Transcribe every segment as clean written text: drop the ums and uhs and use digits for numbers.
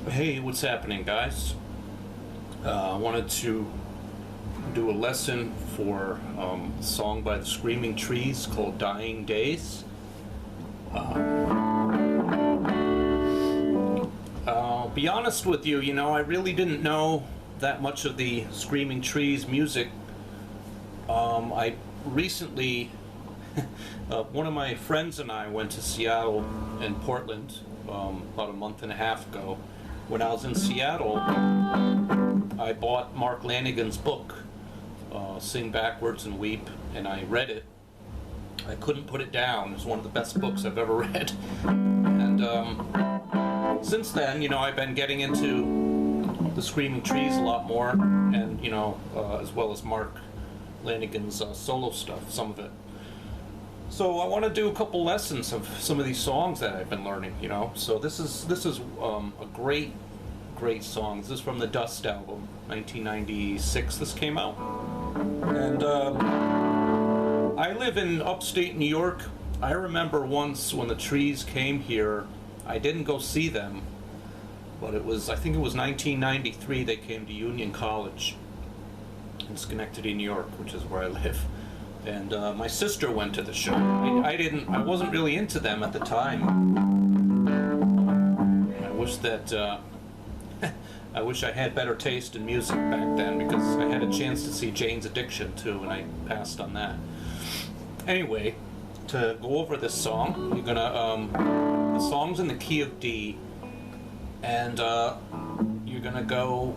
Hey, what's happening, guys? I wanted to do a lesson for a song by the Screaming Trees called Dying Days. I'll be honest with you, I really didn't know that much of the Screaming Trees music. I recently, one of my friends and I went to Seattle and Portland about a month and a half ago. When I was in Seattle, I bought Mark Lanigan's book, Sing Backwards and Weep, and I read it. I couldn't put it down. It's one of the best books I've ever read. And since then, I've been getting into the Screaming Trees a lot more, and, as well as Mark Lanigan's solo stuff, some of it. So I want to do a couple lessons of some of these songs that I've been learning, So this is a great song. This is from the Dust album, 1996. This came out, and I live in upstate New York. I remember once when the Trees came here. I didn't go see them, but I think it was 1993. They came to Union College in Schenectady, New York, which is where I live. And my sister went to the show. I wasn't really into them at the time. I wish that, I wish I had better taste in music back then, because I had a chance to see Jane's Addiction too, and I passed on that. Anyway, to go over this song, you're gonna, the song's in the key of D, and you're gonna go,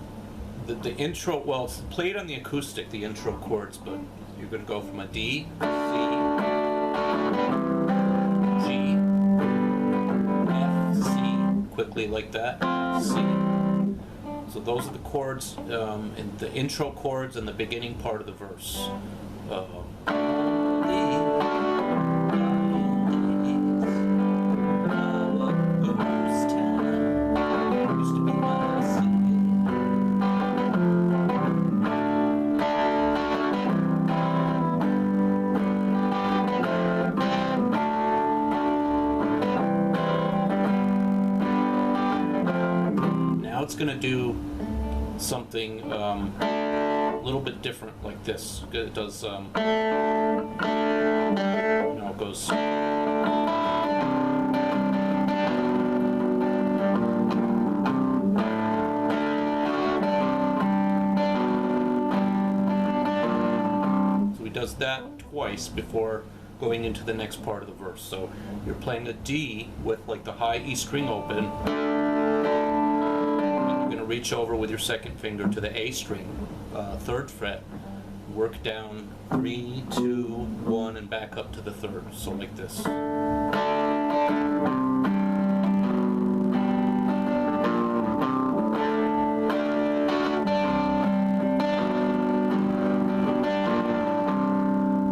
the intro, well, it's played on the acoustic, the intro chords, but you're going to go from a D, C, G, F, C, quickly like that, C. So those are the chords, and the intro chords and the beginning part of the verse. It's going to do something a little bit different like this. It does, it goes. So he does that twice before going into the next part of the verse. So you're playing a D with like the high E string open. Reach over with your second finger to the A string, 3rd fret, work down 3, 2, 1, and back up to the 3rd, so like this.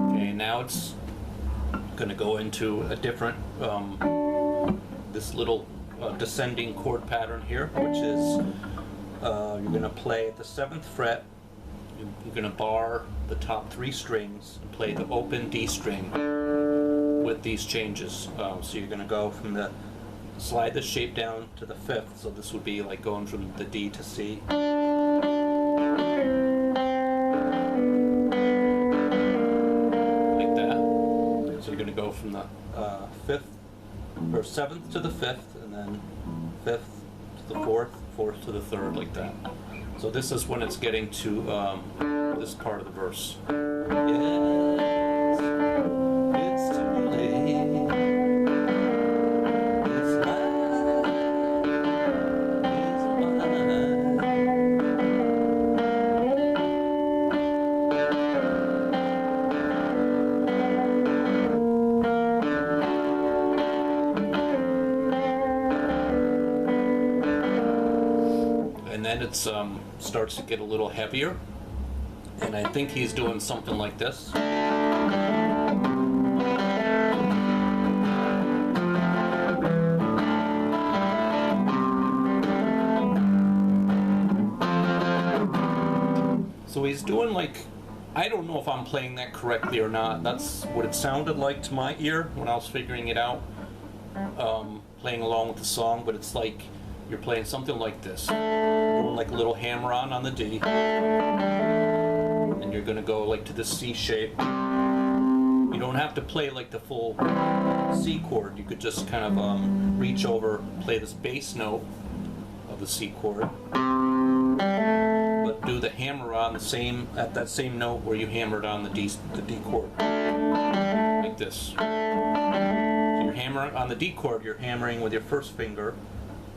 Okay, now it's going to go into a different, this little descending chord pattern here, which is you're going to play at the 7th fret, you're going to bar the top 3 strings and play the open D string, with these changes. So you're going to go from the, slide the shape down to the fifth, so this would be like going from the D to C. Like that. So you're going to go from the fifth, or seventh to the fifth, and then fifth to the fourth, fourth to the third, like that. So this is when it's getting to this part of the verse. Yes, it's too late. This life is mine. And then it's starts to get a little heavier, and I think he's doing something like this. So he's doing like, I don't know if I'm playing that correctly or not. That's what it sounded like to my ear when I was figuring it out, playing along with the song, but it's like you're playing something like this. Doing like a little hammer-on the D. And you're gonna go like to the C shape. You don't have to play like the full C chord. You could just kind of reach over, play this bass note of the C chord. But do the hammer on the same, at that same note where you hammered on the D chord. Like this. So you're hammering on the D chord, you're hammering with your first finger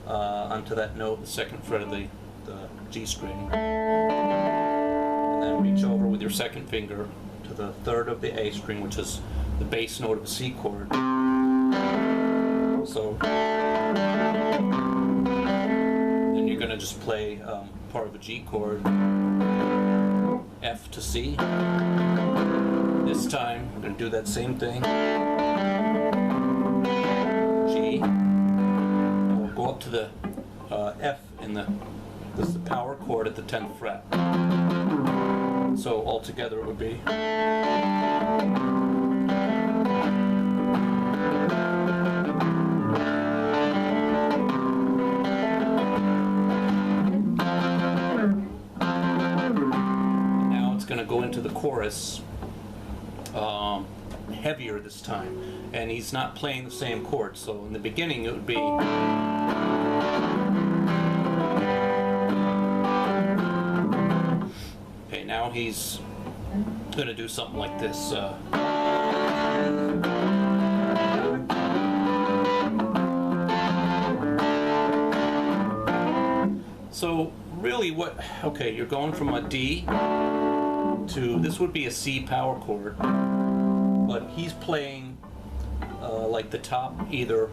onto that note, the second fret of the G string, and then reach over with your second finger to the third of the A string, which is the bass note of a C chord. So then you're going to just play part of a G chord, F to C. This time we're going to do that same thing, G. Go up to the F in this is the power chord at the 10th fret. So altogether it would be. Now it's going to go into the chorus, heavier this time, and he's not playing the same chords. So in the beginning it would be. Okay, now he's going to do something like this. So really okay, you're going from a D to, this would be a C power chord, but he's playing like the top, either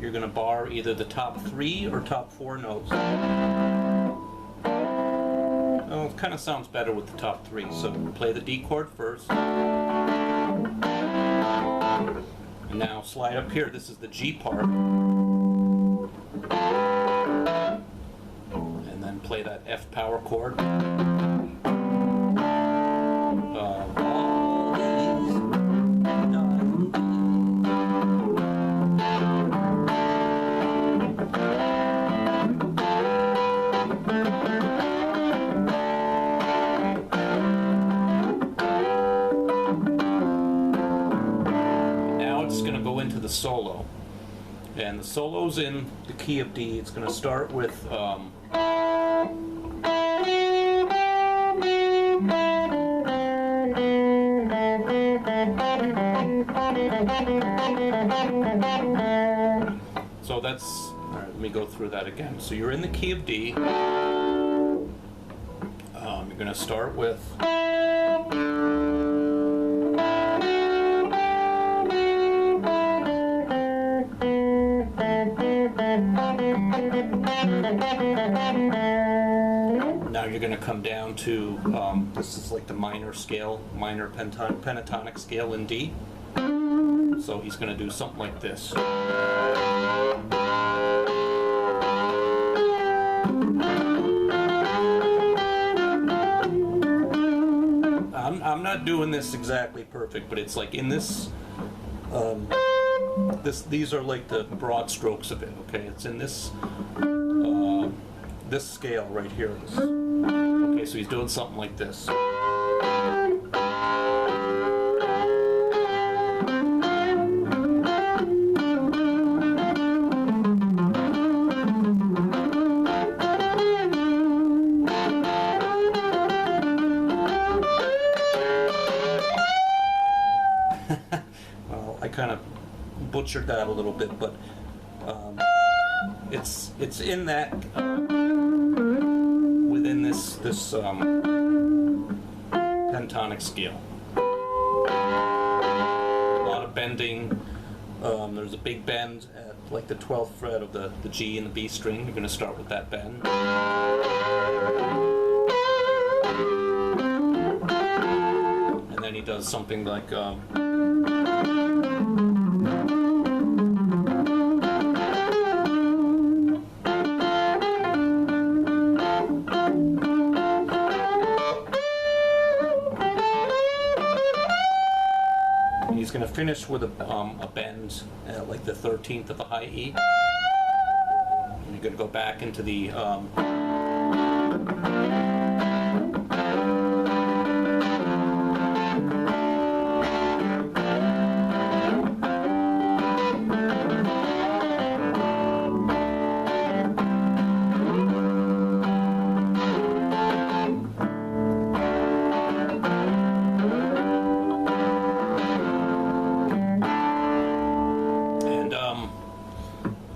you're going to bar either the top 3 or top 4 notes. Oh, it kind of sounds better with the top 3. So play the D chord first. And now slide up here. This is the G part. And then play that F power chord. Into the solo, and the solo's in the key of D. It's going to start with so that's all right. Let me go through that again. So you're in the key of D. You're going to start with now you're going to come down to, this is like the minor scale, minor pentatonic scale in D. So he's going to do something like this. I'm not doing this exactly perfect, but it's like in this These are like the broad strokes of it. Okay, it's in this this scale right here. Okay, so he's doing something like this. Well, I kind of butchered that a little bit, but it's in that within this pentonic scale. A lot of bending. There's a big bend at like the 12th fret of the G and the B string. You're going to start with that bend. And then he does something like he's going to finish with a bend at like the 13th of a high E. And you're going to go back into the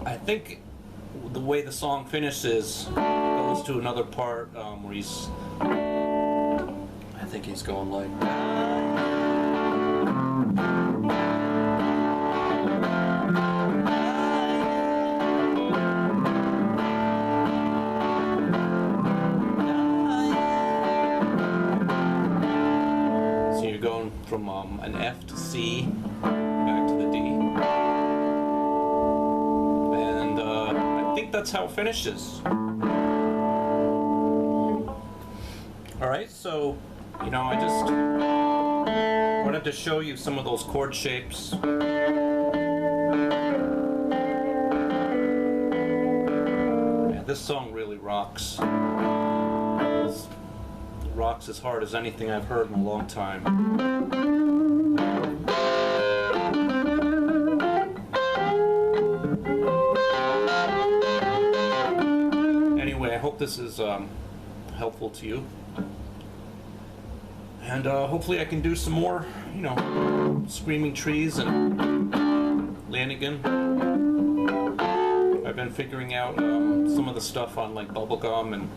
I think the way the song finishes goes to another part where he's, I think he's going like, so you're going from an F to C back to the D. I think that's how it finishes. Alright, so, you know, I just wanted to show you some of those chord shapes. Yeah, this song really rocks. It rocks as hard as anything I've heard in a long time. I hope this is helpful to you, and hopefully I can do some more, you know, Screaming Trees and Lanigan. I've been figuring out some of the stuff on like Bubblegum and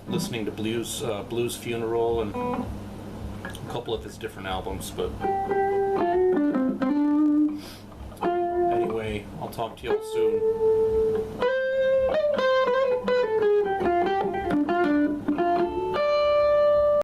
listening to Blues Funeral and a couple of his different albums, but anyway, I'll talk to you all soon.